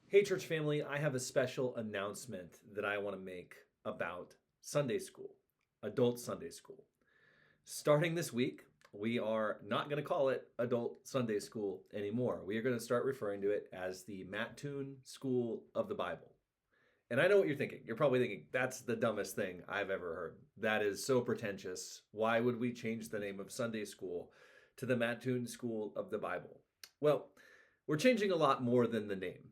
Hey, church family, I have a special announcement that I want to make about Sunday school, adult Sunday school. Starting this week, we are not going to call it adult Sunday school anymore. We are going to start referring to it as the Mattoon School of the Bible. And I know what you're thinking. You're probably thinking, that's the dumbest thing I've ever heard. That is so pretentious. Why would we change the name of Sunday school to the Mattoon School of the Bible? Well, we're changing a lot more than the name.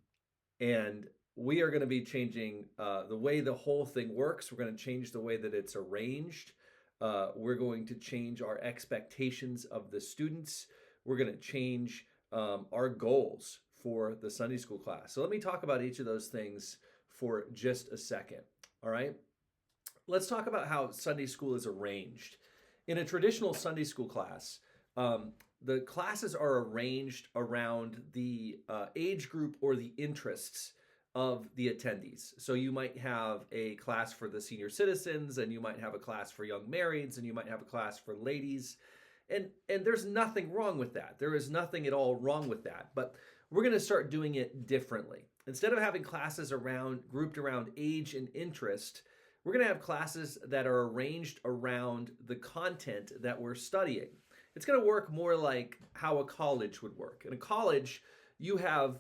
And we are going to be changing the way the whole thing works. We're going to change the way that it's arranged. We're going to change our expectations of the students. We're going to change our goals for the Sunday school class. So let me talk about each of those things for just a second. All right. Let's talk about how Sunday school is arranged. In a traditional Sunday school class, the classes are arranged around the age group or the interests of the attendees. So you might have a class for the senior citizens, and you might have a class for young marrieds, and you might have a class for ladies. And there's nothing wrong with that. There is nothing at all wrong with that. But we're going to start doing it differently. Instead of having classes grouped around age and interest, we're going to have classes that are arranged around the content that we're studying. It's going to work more like how a college would work. In a college, you have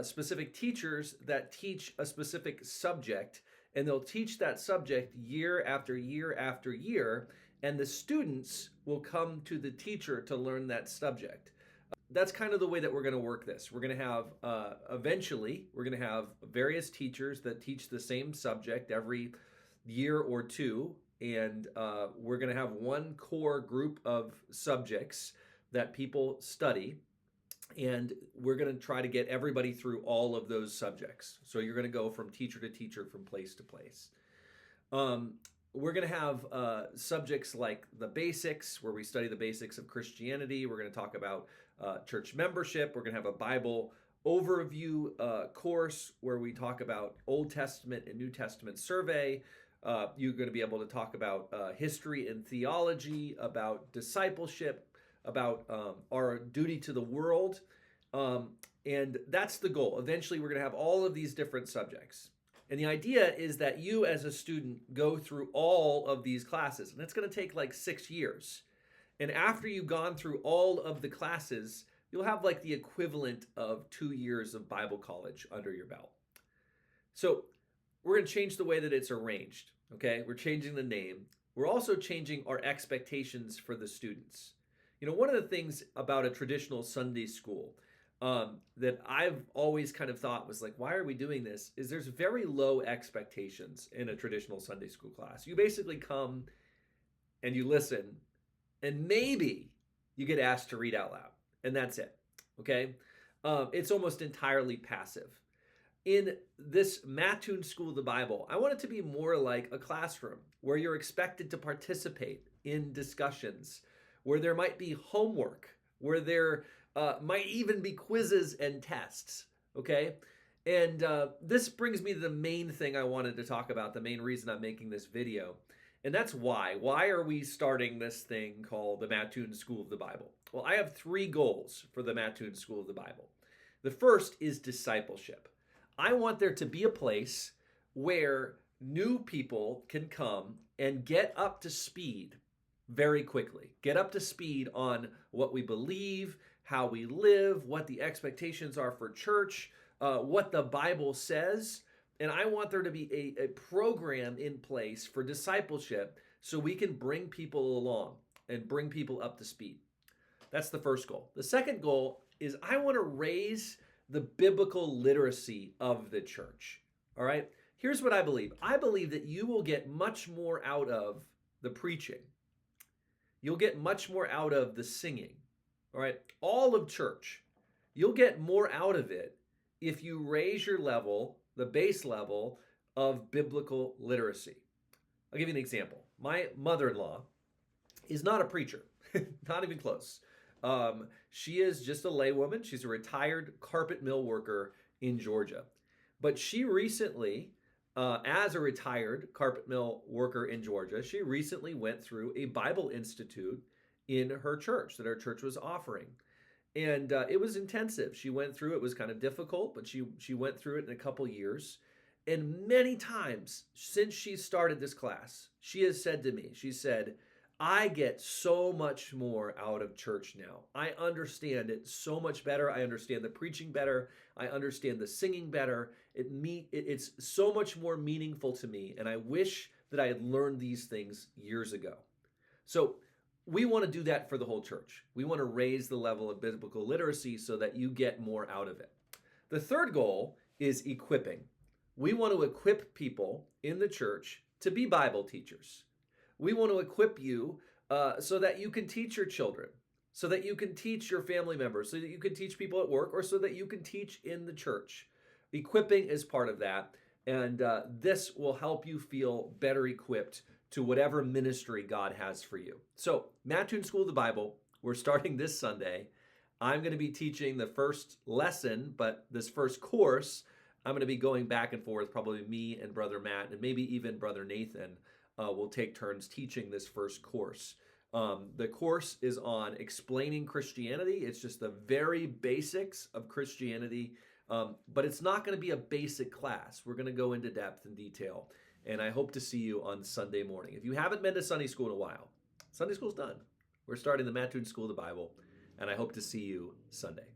specific teachers that teach a specific subject, and they'll teach that subject year after year after year, and the students will come to the teacher to learn that subject. That's kind of the way that we're going to work this. We're going to have, eventually, we're going to have various teachers that teach the same subject every year or two, and we're going to have one core group of subjects that people study, and we're going to try to get everybody through all of those subjects. So you're going to go from teacher to teacher, from place to place. We're going to have subjects like the basics, where we study the basics of Christianity. We're going to talk about church membership. We're going to have a Bible overview course where we talk about Old Testament and New Testament survey. You're going to be able to talk about history and theology, about discipleship, about our duty to the world. And that's the goal. Eventually, we're going to have all of these different subjects. And the idea is that you as a student go through all of these classes. And it's going to take like 6 years. And after you've gone through all of the classes, you'll have like the equivalent of 2 years of Bible college under your belt. So we're going to change the way that it's arranged. Okay, we're changing the name. We're also changing our expectations for the students. You know, one of the things about a traditional Sunday school that I've always kind of thought was like, why are we doing this? Is there's very low expectations in a traditional Sunday school class. You basically come and you listen, and maybe you get asked to read out loud, and that's it. Okay, it's almost entirely passive. In this Mattoon School of the Bible, I want it to be more like a classroom where you're expected to participate in discussions, where there might be homework, where there might even be quizzes and tests, okay? And this brings me to the main thing I wanted to talk about, the main reason I'm making this video, and that's why. Why are we starting this thing called the Mattoon School of the Bible? Well, I have 3 goals for the Mattoon School of the Bible. The first is discipleship. I want there to be a place where new people can come and get up to speed very quickly. Get up to speed on what we believe, how we live, what the expectations are for church, what the Bible says. And I want there to be a program in place for discipleship so we can bring people along and bring people up to speed. That's the first goal. The second goal is I want to raise the biblical literacy of the church. All right? Here's what I believe. I believe that you will get much more out of the preaching. You'll get much more out of the singing. All right? All of church. You'll get more out of it if you raise your level, the base level of biblical literacy. I'll give you an example. My mother-in-law is not a preacher, not even close. She is just a laywoman. She's a retired carpet mill worker in Georgia. But she recently, as a retired carpet mill worker in Georgia, she recently went through a Bible Institute in her church that her church was offering. And it was intensive. She went through it. Was kind of difficult, but she went through it in a couple years. And many times since she started this class, she has said to me, she said, I get so much more out of church now. I understand it so much better. I understand the preaching better. I understand the singing better. It's so much more meaningful to me. And I wish that I had learned these things years ago. So we want to do that for the whole church. We want to raise the level of biblical literacy so that you get more out of it. The third goal is equipping. We want to equip people in the church to be Bible teachers. We want to equip you so that you can teach your children, so that you can teach your family members, so that you can teach people at work, or so that you can teach in the church. Equipping is part of that, and this will help you feel better equipped to whatever ministry God has for you. So, Mattoon School of the Bible, we're starting this Sunday. I'm going to be teaching the first lesson, but this first course, I'm going to be going back and forth, probably me and Brother Matt, and maybe even Brother Nathan will take turns teaching this first course. The course is on explaining Christianity. It's just the very basics of Christianity, but it's not going to be a basic class. We're going to go into depth and detail, and I hope to see you on Sunday morning. If you haven't been to Sunday school in a while, Sunday school's done. We're starting the Mattoon School of the Bible, and I hope to see you Sunday.